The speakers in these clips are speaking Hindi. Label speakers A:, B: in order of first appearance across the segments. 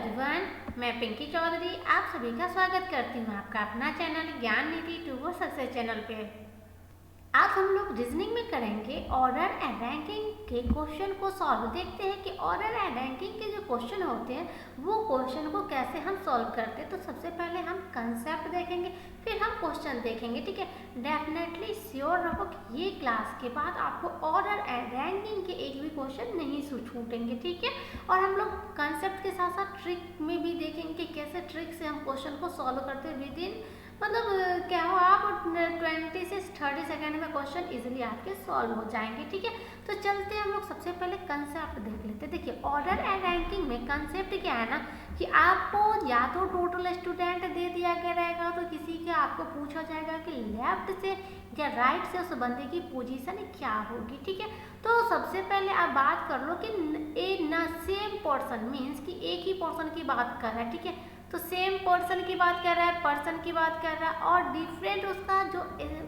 A: एवरीवन, मैं पिंकी चौधरी आप सभी का स्वागत करती हूँ आपका अपना चैनल ज्ञान निधि टू सक्सेस चैनल पे। आज हम लोग रीजनिंग में करेंगे ऑर्डर एंड रैंकिंग के क्वेश्चन को सॉल्व। देखते हैं कि ऑर्डर एंड रैंकिंग के जो क्वेश्चन होते हैं वो क्वेश्चन को कैसे हम सॉल्व करते हैं। तो सबसे पहले हम कंसेप्ट देखेंगे, फिर हम क्वेश्चन देखेंगे, ठीक है। डेफिनेटली श्योर रहो कि ये क्लास के बाद आपको ऑर्डर एंड रैंकिंग के एक भी क्वेश्चन नहीं छूटेंगे, ठीक है। और हम लोग कंसेप्ट के साथ साथ ट्रिक में भी देखेंगे कि कैसे ट्रिक से हम क्वेश्चन को सॉल्व करते हैं विद इन क्या हो आप 20 से 30 सेकेंड में क्वेश्चन इजीली आपके सॉल्व हो जाएंगे, ठीक है। तो चलते हैं हम लोग सबसे पहले कंसेप्ट देख लेते हैं। देखिए ऑर्डर एंड रैंकिंग में कंसेप्ट क्या है ना कि आपको या तो टोटल स्टूडेंट दे दिया गया रहेगा, तो किसी का आपको पूछा जाएगा कि लेफ्ट से या राइट से उस बंदे की पोजीशन क्या होगी, ठीक है। तो सबसे पहले आप बात कर लो कि ए न सेम पर्सन मीन्स कि एक ही पर्सन की बात कर रहा है, ठीक है। तो सेम पर्सन की बात कर रहा है, पर्सन की बात कर रहा है और डिफरेंट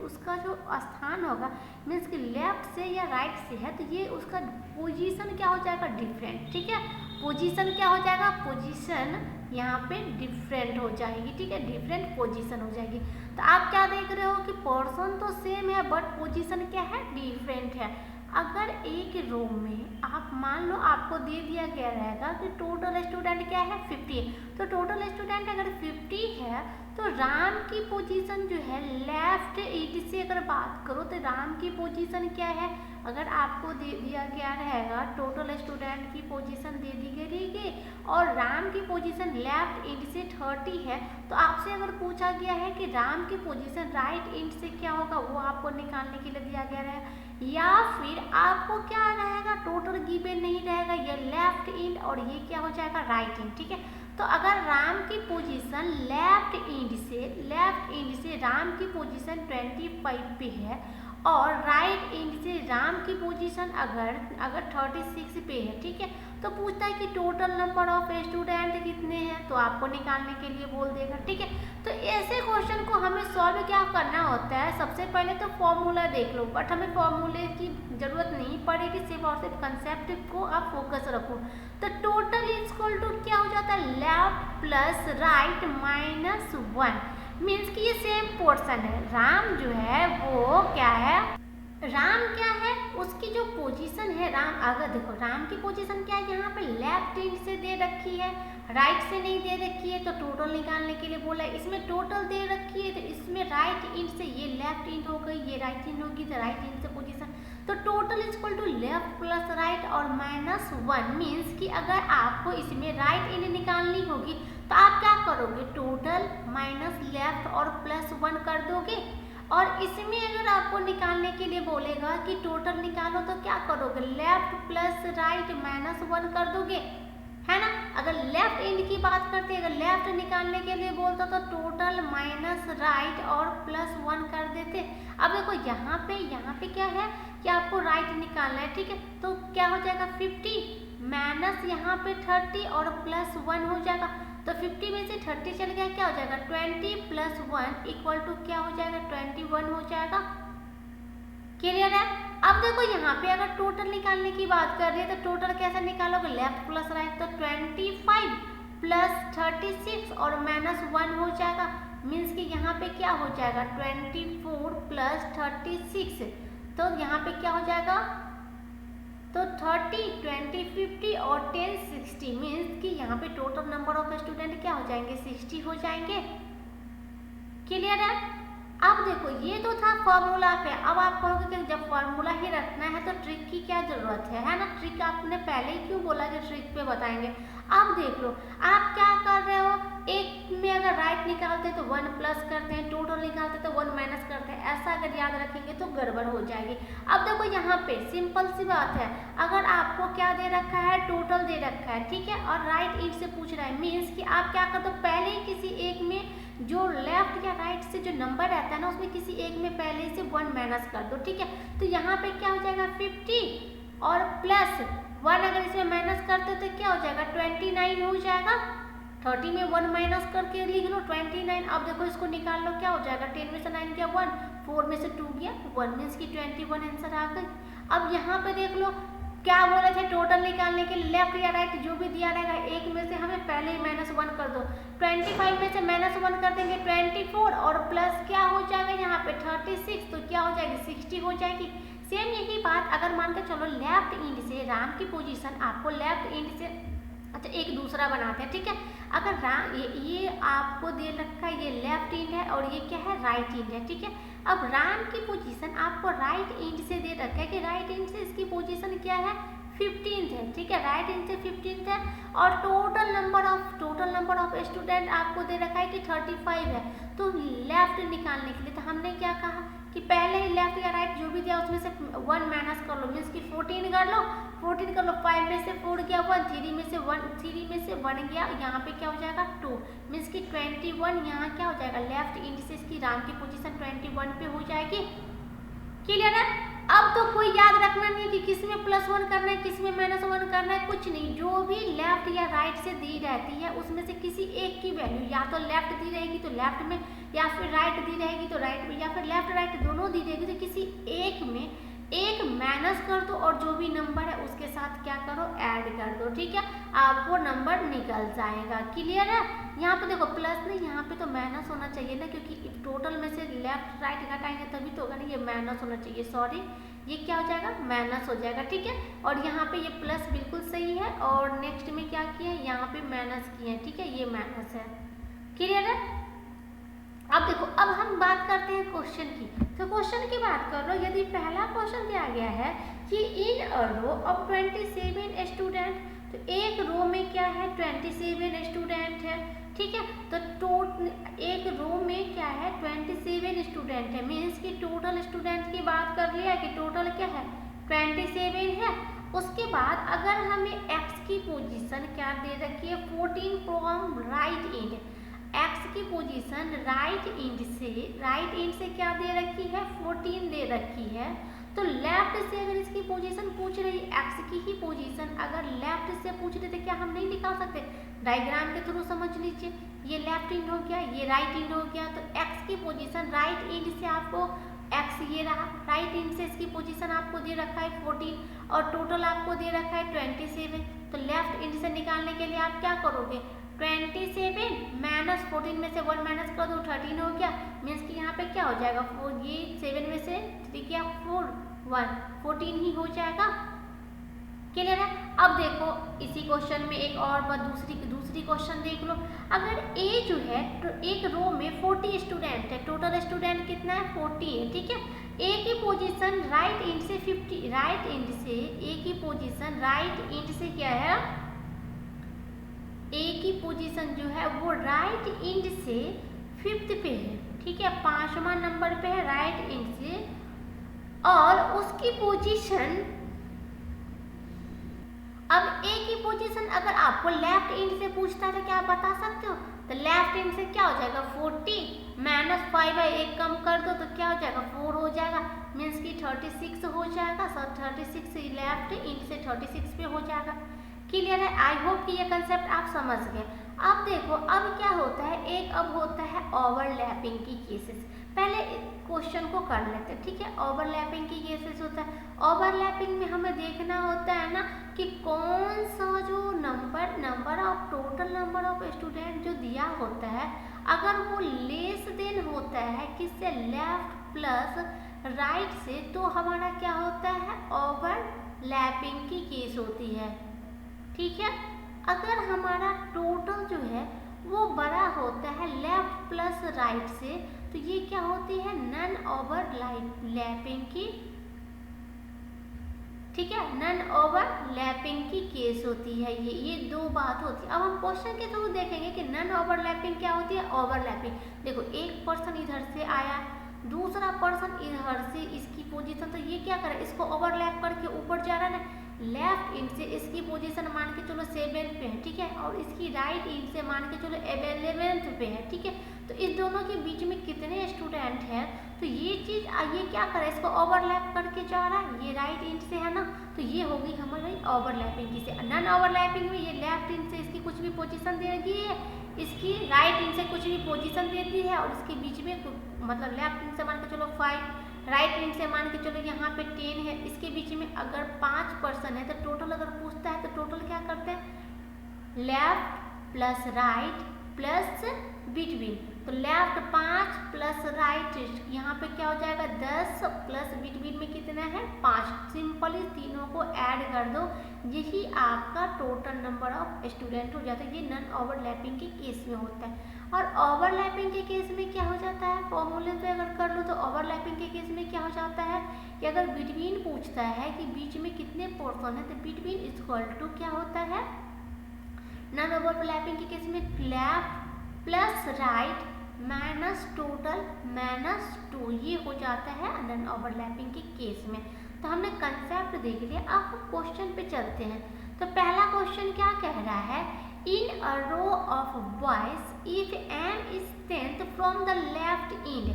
A: उसका जो स्थान होगा मीन्स कि लेफ्ट से या राइट से है, तो ये उसका पोजीशन क्या हो जाएगा डिफरेंट, ठीक है। पोजीशन क्या हो जाएगा, पोजीशन यहाँ पे डिफरेंट हो जाएगी, ठीक है, डिफरेंट पोजीशन हो जाएगी। तो आप क्या देख रहे हो कि पर्सन तो सेम है बट पोजीशन क्या है डिफरेंट है। अगर एक रो में आप मान लो आपको दे दिया गया रहेगा कि टोटल स्टूडेंट क्या है 50, तो टोटल स्टूडेंट अगर 50 है तो राम की पोजीशन जो है लेफ्ट 80 से अगर बात करो तो राम की पोजीशन क्या है, अगर आपको दे दिया गया रहेगा टोटल स्टूडेंट की पोजीशन दे दी गई रहेगी और राम की पोजीशन लेफ्ट इंड से 30 है, तो आपसे अगर पूछा गया है कि राम की पोजीशन राइट इंड से क्या होगा वो आपको निकालने के लिए दिया गया रहेगा, या फिर आपको क्या रहेगा टोटल गिवन नहीं रहेगा, ये लेफ्ट इंड और ये क्या हो जाएगा राइट इंड, ठीक है। तो अगर राम की पोजीशन लेफ्ट इंड से राम की पोजीशन 25 पे है और राइट इंड से राम की पोजीशन अगर 36 पे है, ठीक है। तो पूछता है कि टोटल नंबर ऑफ स्टूडेंट कितने हैं, तो आपको निकालने के लिए बोल देगा, ठीक है। तो ऐसे क्वेश्चन को हमें सॉल्व क्या करना होता है, सबसे पहले तो फॉर्मूला देख लो, बट हमें फॉर्मूले की जरूरत नहीं पड़ेगी, सिर्फ और सिर्फ कंसेप्ट को आप फोकस रखो। तो टोटल इज इक्वल टू क्या हो जाता है left plus right minus 1 means कि ये सेम पोर्शन है। राम जो है वो क्या है, राम क्या है उसकी जो पोजीशन है, राम अगर देखो राम की पोजीशन क्या है यहाँ पे लेफ्ट इंड से दे रखी है, राइट से नहीं दे रखी है, तो टोटल निकालने के लिए बोला है। इसमें टोटल दे रखी है तो इसमें राइट इंड से ये लेफ्ट इंड हो गई, ये राइट इंड होगी, तो राइट इंड से पोजीशन, तो total is equal to left plus right और माइनस 1 मीन्स कि अगर आपको इसमें राइट इंड निकालनी होगी तो आप क्या करोगे टोटल माइनस लेफ्ट और प्लस 1 कर दोगे, और इसमें अगर आपको निकालने के लिए बोलेगा कि टोटल निकालो तो क्या करोगे लेफ्ट प्लस राइट माइनस 1 कर दोगे, है ना। अगर लेफ्ट इंड की बात करते अगर लेफ्ट निकालने के लिए बोलता तो टोटल माइनस राइट और प्लस 1 कर देते। अब देखो यहाँ पे क्या है कि आपको राइट निकालना है, ठीक है। तो क्या हो जाएगा 50 माइनस यहाँ पे 30 और प्लस 1 हो जाएगा, तो 50 में से 30 चल गया क्या हो जाएगा 20 प्लस 1 इक्वल टू क्या हो जाएगा 21 हो जाएगा। क्लियर है। अब देखो यहाँ पे अगर टोटल निकालने की बात कर रही है तो टोटल कैसे निकालोगे लेफ्ट प्लस राइट, तो 25 प्लस 36 और माइनस 1 हो जाएगा मीन्स कि यहाँ पे क्या हो जाएगा 24 प्लस 36, तो यहाँ पे क्या हो जाएगा तो 30 20 50 और 10 60 मीन्स कि यहाँ पे टोटल नंबर ऑफ स्टूडेंट क्या हो जाएंगे 60 हो जाएंगे। क्लियर है। अब देखो ये तो था फॉर्मूला पे, अब आप कहोगे कि जब फॉर्मूला ही रखना है तो ट्रिक की क्या जरूरत है ना। ट्रिक आपने पहले ही क्यों बोला कि ट्रिक पे बताएंगे। अब देख लो आप क्या कर रहे हो, एक में अगर राइट निकालते तो 1 प्लस करते हैं, टोटल निकालते तो 1 माइनस करते हैं, ऐसा अगर याद रखेंगे तो गड़बड़ हो जाएगी। अब देखो यहाँ पे सिंपल सी बात है, अगर आपको क्या दे रखा है टोटल दे रखा है, ठीक है, और राइट इंड से पूछ रहा है मीन्स कि आप क्या कर दो पहले ही किसी एक में जो लेफ्ट या राइट से जो नंबर रहता है ना उसमें किसी एक में पहले से 1 माइनस कर दो, ठीक है। तो यहाँ पे क्या हो जाएगा 50 और प्लस 1 अगर इसमें माइनस करते तो क्या हो जाएगा 29 हो जाएगा। 30 में 1 माइनस करके लिख लो 29। अब देखो इसको निकाल लो क्या हो जाएगा 10 में से 9 गया 1, 4 में से 2 गया 1 मीन्स की 21 आंसर आ गई। अब यहाँ पे देख लो क्या बोले थे टोटल निकालने के लिए, लेफ्ट या राइट जो भी दिया रहेगा एक में से हमें पहले ही -1 कर दो। 25 में से -1 कर देंगे 24 और प्लस क्या हो जाएगा यहाँ पे 36, तो क्या हो जाएगी 60 हो जाएगी। सेम यही बात अगर मान के चलो लेफ्ट इंड से राम की पोजीशन आपको लेफ्ट इंड से, अच्छा एक दूसरा बनाते हैं, ठीक है। अगर राम ये आपको दे रखा है, ये लेफ्ट इंड है और ये क्या है राइट इंड है, ठीक है। अब राम की पोजीशन आपको राइट इंड से दे रखा है कि राइट इंड से इसकी पोजीशन क्या है 15th है, ठीक है, राइट इंड से 15th है। और टोटल नंबर ऑफ स्टूडेंट आपको दे रखा है कि 35 है। तो लेफ्ट निकालने के लिए तो हमने क्या कहा कि पहले ही लेफ्ट या राइट जो भी दिया उसमें से 1 माइनस कर लो, मीन्स कि 14 कर लो, 14 कर लो, 5 में से 4 गया 1, 3 में से 1 गया, यहाँ पे क्या हो जाएगा 2, मीन्स कि 21 यहाँ क्या हो जाएगा लेफ्ट इंड से इसकी राम की पोजीशन 21 पे हो जाएगी। क्लियर है। अब तो कोई याद रखना नहीं कि किस में +1 करना है किस में -1 करना है, कुछ नहीं, जो भी लेफ्ट या राइट से दी रहती है उसमें से किसी एक की वैल्यू या तो लेफ्ट दी रहेगी तो लेफ्ट में, या फिर राइट दी रहेगी तो राइट में, या फिर लेफ्ट राइट दोनों दी रहेगी तो किसी एक में एक माइनस कर दो और जो भी नंबर है उसके साथ क्या करो ऐड कर दो, ठीक है, आपको नंबर निकल जाएगा। क्लियर है। यहाँ पे देखो प्लस नहीं, यहाँ पे तो माइनस होना चाहिए ना, क्योंकि टोटल में से लेफ्ट राइट घटाएंगे तभी तो होगा ना, ये माइनस होना चाहिए, सॉरी ये क्या हो जाएगा माइनस हो जाएगा, ठीक है। और यहाँ पे ये प्लस बिल्कुल सही है और नेक्स्ट में क्या किया है यहाँ पे माइनस किए हैं, ठीक है, ये माइनस है। क्लियर है। अब देखो अब हम बात करते हैं क्वेश्चन की, तो क्वेश्चन की बात कर लो। यदि पहला क्वेश्चन दिया गया है कि इन अ रो ऑफ 27 स्टूडेंट, तो एक रो में क्या है 27 स्टूडेंट है, ठीक है। तो एक रो में क्या है 27 स्टूडेंट है, मीन्स कि टोटल स्टूडेंट की बात कर लिया कि टोटल क्या है 27 है। उसके बाद अगर हमें x की पोजीशन क्या दे रखी है 14 फ्रॉम राइट इंड, x की पोजीशन राइट इंड से क्या दे रखी है 14 दे रखी है। तो लेफ्ट से अगर इसकी पोजीशन पूछ रही है x की ही पोजीशन अगर लेफ्ट से पूछ रही तो क्या हम नहीं निकाल सकते, डायग्राम के थ्रू समझ लीजिए, ये लेफ्ट इंड हो गया ये राइट इंड हो गया। तो x की पोजीशन राइट इंड से आपको x ये रहा, राइट इंड से इसकी पोजीशन आपको दे रखा है 14 और टोटल आपको दे रखा है 27। तो लेफ्ट इंड से निकालने के लिए आप क्या करोगे 27 माइनस 14 में से 1 माइनस कर दो 13 हो गया, मीन्स कि यहाँ पे क्या हो जाएगा 4, ये 7 में से 3 क्या 4 1 14 ही हो जाएगा। क्लियर है। अब देखो इसी क्वेश्चन में एक और बात दूसरी क्वेश्चन देख लो। अगर ए जो है तो एक रो में 40 स्टूडेंट है, टोटल स्टूडेंट कितना है 40 है, ठीक है। ए की पोजीशन राइट इंड से 50, राइट इंड से ए की पोजीशन राइट इंड से क्या है ए की पोजीशन जो है वो राइट इंड से 5th पे है, ठीक है, 5वां नंबर पे है राइट इंड से। और उसकी पोजीशन अब ए की पोजीशन अगर आपको लेफ्ट इंड से पूछता है तो क्या आप बता सकते हो, तो लेफ्ट इंड से क्या हो जाएगा 40 माइनस 5 है, एक कम कर दो तो क्या हो जाएगा 4 हो जाएगा, मीन्स कि 36 हो जाएगा। सब 36 लेफ्ट इंड से 36 पे हो जाएगा। क्लियर है। आई होप कि ये कंसेप्ट आप समझ गए। अब देखो अब क्या होता है, एक अब होता है ओवरलैपिंग की केसेस। पहले क्वेश्चन को कर लेते हैं, ठीक है। ओवरलैपिंग की केसेस होता है, ओवरलैपिंग में हमें देखना होता है ना कि कौन सा जो number of total number of student जो दिया होता है अगर वो लेस देन होता है किससे लेफ्ट प्लस राइट से, तो हमारा क्या होता है ओवरलैपिंग की केस होती है, ठीक है। अगर हमारा टोटल जो है वो बड़ा होता है लेफ्ट प्लस राइट से, तो ये क्या होती है नन ओवरलैपिंग की, ठीक है, नन ओवरलैपिंग की केस होती है। ये दो बात होती है। अब हम क्वेश्चन के थ्रू देखेंगे कि नन ओवरलैपिंग क्या होती है। ओवरलैपिंग देखो एक पर्सन इधर से आया दूसरा पर्सन इधर से इसकी पोजीशन, तो ये क्या करे इसको ओवरलैप करके ऊपर जा रहा है ना, लेफ्ट इंड से इसकी पोजीशन मान के चलो 7 पे है, ठीक है, और इसकी राइट इंड से मान के चलो 11th पे है, ठीक है। तो इस दोनों के बीच में कितने स्टूडेंट हैं, तो ये चीज ये क्या करे इसको ओवरलैप करके जा रहा है, ये राइट इंड से है ना, तो ये होगी हमारी ओवरलैपिंग की से। नन ओवरलैपिंग में ये लेफ्ट इंड से इसकी कुछ भी पोजीशन दे रही है, इसकी राइट इंड से कुछ भी पोजीशन देती है और इसके बीच में मतलब लेफ्ट इंड से मान के चलो 5 राइट इंड से मान के चलो यहाँ पे 10 है, इसके बीच में अगर 5 पर्सन है तो टोटल अगर पूछता है तो टोटल क्या करते हैं, left plus right plus between. तो लेफ्ट 5 प्लस राइट यहाँ पे क्या हो जाएगा 10 प्लस बिटवीन में कितना है 5। सिंपली तीनों को ऐड कर दो, यही आपका टोटल नंबर ऑफ स्टूडेंट हो जाता है। ये नॉन ओवरलैपिंग के केस में होता है। और ओवरलैपिंग के केस में क्या हो जाता है, फॉर्मूले पे अगर कर लो तो ओवरलैपिंग के केस में क्या हो जाता है कि अगर बिटवीन पूछता है कि बीच में कितने पोर्शन है तो बिटवीन इक्वल टू क्या होता है, नॉन ओवरलैपिंग के केस में left plus right minus total minus 2, ये हो जाता है नॉन ओवरलैपिंग के केस में। तो हमने कंसेप्ट देख लिया, अब क्वेश्चन पे चलते हैं। तो पहला क्वेश्चन क्या कह रहा है, in a row of boys if m is 10th from the left end.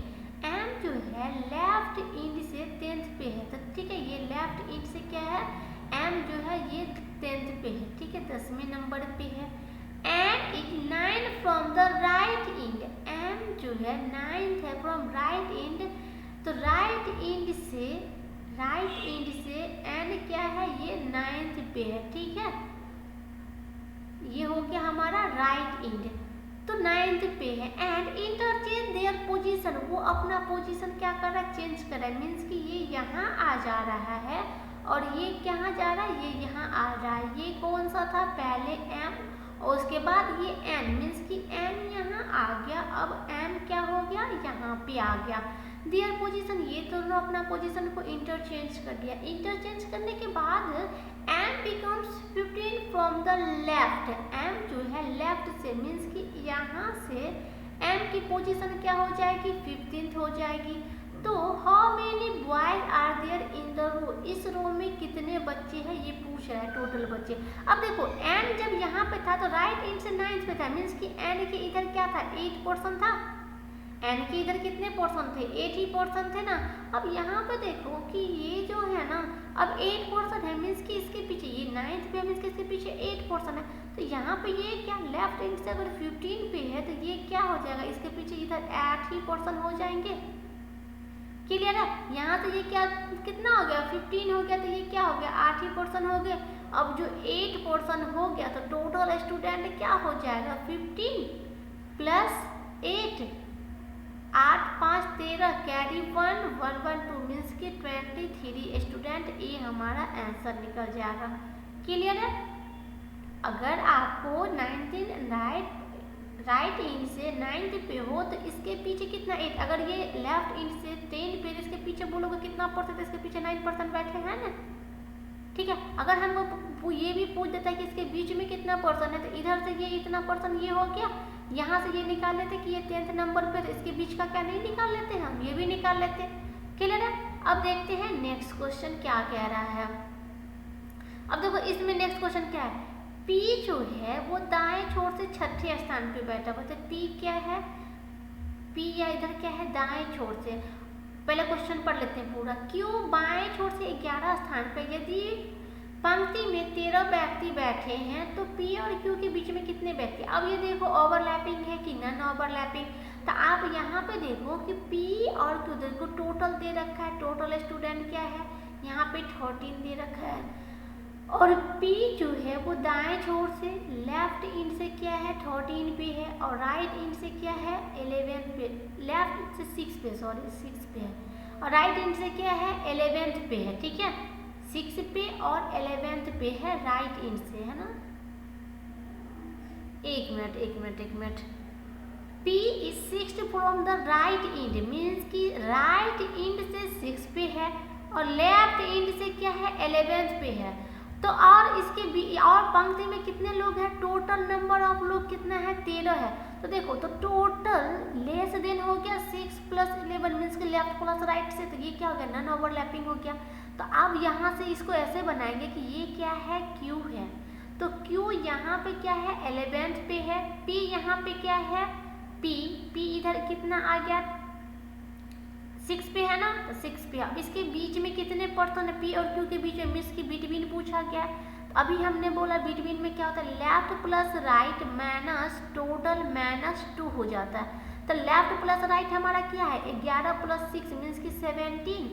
A: m जो है लेफ्ट इंड से 10th पे है, तो ठीक है, ये लेफ्ट इंड से क्या है, m जो है ये 10th पे है, ठीक है, 10वें नंबर पे है। And is 9 from the right end, m जो है 9th है फ्रॉम राइट इंड, तो राइट इंड से n क्या है, ये 9th पे है, ठीक है, ये हो गया हमारा राइट इंड, तो 9th पे है। एंड इंटरचेंज देयर पोजीशन, वो अपना पोजीशन क्या कर रहा है, चेंज कर रहा है, मीन्स कि ये यहाँ आ जा रहा है और ये कहाँ जा रहा है, ये यहाँ आ रहा है। ये कौन सा था, पहले m और उसके बाद ये n, मीन्स कि n यहाँ आ गया, अब m क्या हो गया, यहाँ पे आ गया। देयर पोजीशन, ये दोनों अपना पोजीशन को इंटरचेंज कर दिया। इंटरचेंज करने के बाद m becomes 15 from the left, m जो है लेफ्ट से, मीन्स कि यहाँ से m की पोजीशन क्या हो जाएगी, 15th हो जाएगी। तो how many boys are there in the row, इस रो में कितने बच्चे हैं ये पूछ रहा है, टोटल बच्चे। अब देखो n जब यहाँ पे था तो राइट इंड से 9th पे था, मीन्स कि n के इधर क्या था, 8 पोर्शन था, n के इधर कितने पोर्शन थे, 8 ही पोर्शन थे ना। अब यहाँ पे देखो कि ये जो है ना, अब 8 पोर्शन है, मीन्स कि इसके पीछे ये 9th पे, मीन्स कि इसके पीछे 8 पोर्शन है, तो यहाँ पे ये क्या लेफ्ट इंड से अगर 15 पे है तो ये क्या हो जाएगा, इसके पीछे इधर 8 ही पोर्शन हो जाएंगे। क्लियर है, यहाँ से ये क्या कितना हो गया, 15 हो गया, तो ये क्या हो गया, 8 ही पोर्शन हो गए। अब जो 8 पोर्शन हो गया तो टोटल स्टूडेंट क्या हो जाएगा, 15 प्लस 8, 8 5 13, कैरी 1 1 1 2, मीन्स कि 23 स्टूडेंट, ये हमारा आंसर निकल जाएगा। क्लियर है, अगर आपको 19 राइट इंड से 9th पे हो तो इसके पीछे कितना 8, अगर ये लेफ्ट इंड से 10 पे इसके पीछे बोलोगे कितना परसेंट, इसके पीछे 9% बैठे हैं ना, ठीक है। अगर हमको ये भी पूछ देता है कि इसके बीच में कितना पर्सन है, तो इधर से ये इतना पर्सन ये हो गया, यहाँ से ये निकाल लेते कि ये 10th नंबर पे, तो इसके बीच का क्या नहीं निकाल लेते, हम ये भी निकाल लेते। क्लियर है, अब देखते हैं नेक्स्ट क्वेश्चन क्या कह रहा है। अब देखो इसमें नेक्स्ट क्वेश्चन क्या है, P जो है वो दाएं छोर से 6ठे स्थान पे बैठा हुआ, तो P क्या है, P या इधर क्या है, दाएं छोर से। पहले क्वेश्चन पढ़ लेते हैं पूरा। Q बाएं छोर से 11 स्थान पे, यदि पंक्ति में 13 व्यक्ति बैठे हैं तो P और Q के बीच में कितने व्यक्ति। अब ये देखो ओवरलैपिंग है कि नॉन ओवरलैपिंग, तो आप यहाँ पे देखो कि P और Q देखो टोटल दे रखा है, टोटल स्टूडेंट क्या है, यहाँ पे 13 दे रखा है, और P जो है वो दाएं छोर से लेफ्ट इंड से क्या है 13 पे है, और राइट इंड से क्या है 11 पे, लेफ्ट से 6 पे, सॉरी 6 पे है, और राइट इंड से क्या है 11th पे है, ठीक है, 6 पे और 11th पे है राइट इंड से, है ना। एक minute, P is 6th from the right end, means कि राइट इंड से 6 पे है और लेफ्ट इंड से क्या है 11th पे है। तो और इसके और पंक्ति में कितने लोग हैं, टोटल नंबर ऑफ लोग कितना है 13 है। तो देखो तो टोटल लेस देन हो गया 6 प्लस 11, मीन्स के लेफ्ट प्लस राइट से, तो ये क्या हो गया नॉन ओवरलैपिंग हो गया। तो अब यहाँ से इसको ऐसे बनाएंगे कि ये क्या है Q है, तो Q यहाँ पे क्या है 11th पे है, P यहाँ पे क्या है P इधर कितना आ गया 6 पे है ना, तो 6 पे। अब इसके बीच में कितने पर्सन है P और Q के बीच में, मिस की बिटवीन पूछा गया। तो अभी हमने बोला बिटवीन में क्या होता है, left plus right minus total minus 2 हो जाता है। तो लेफ्ट प्लस राइट हमारा क्या है, 11 + 6 मीन्स की 17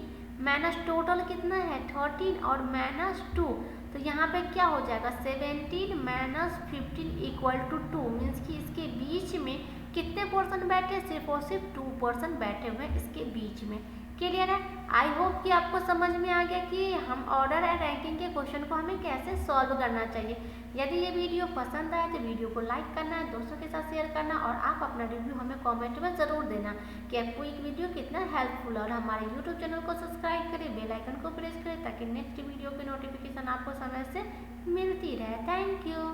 A: माइनस टोटल कितना है 13 और -2, तो यहाँ पे क्या हो जाएगा 17 - 15 = 2 मीन्स कि इसके बीच में कितने पर्सन बैठे, सिर्फ और सिर्फ 2 पर्सन बैठे हुए हैं इसके बीच में। क्लियर है? आई होप कि आपको समझ में आ गया कि हम ऑर्डर एंड रैंकिंग के क्वेश्चन को हमें कैसे सॉल्व करना चाहिए। यदि ये वीडियो पसंद आए तो वीडियो को लाइक करना है, दोस्तों के साथ शेयर करना और आप अपना रिव्यू हमें कमेंट में ज़रूर देना कि आपको एक वीडियो कितना हेल्पफुल है। और हमारे यूट्यूब चैनल को सब्सक्राइब करें, बेल आइकन को प्रेस करें ताकि नेक्स्ट वीडियो की नोटिफिकेशन आपको समय से मिलती रहे। Thank you.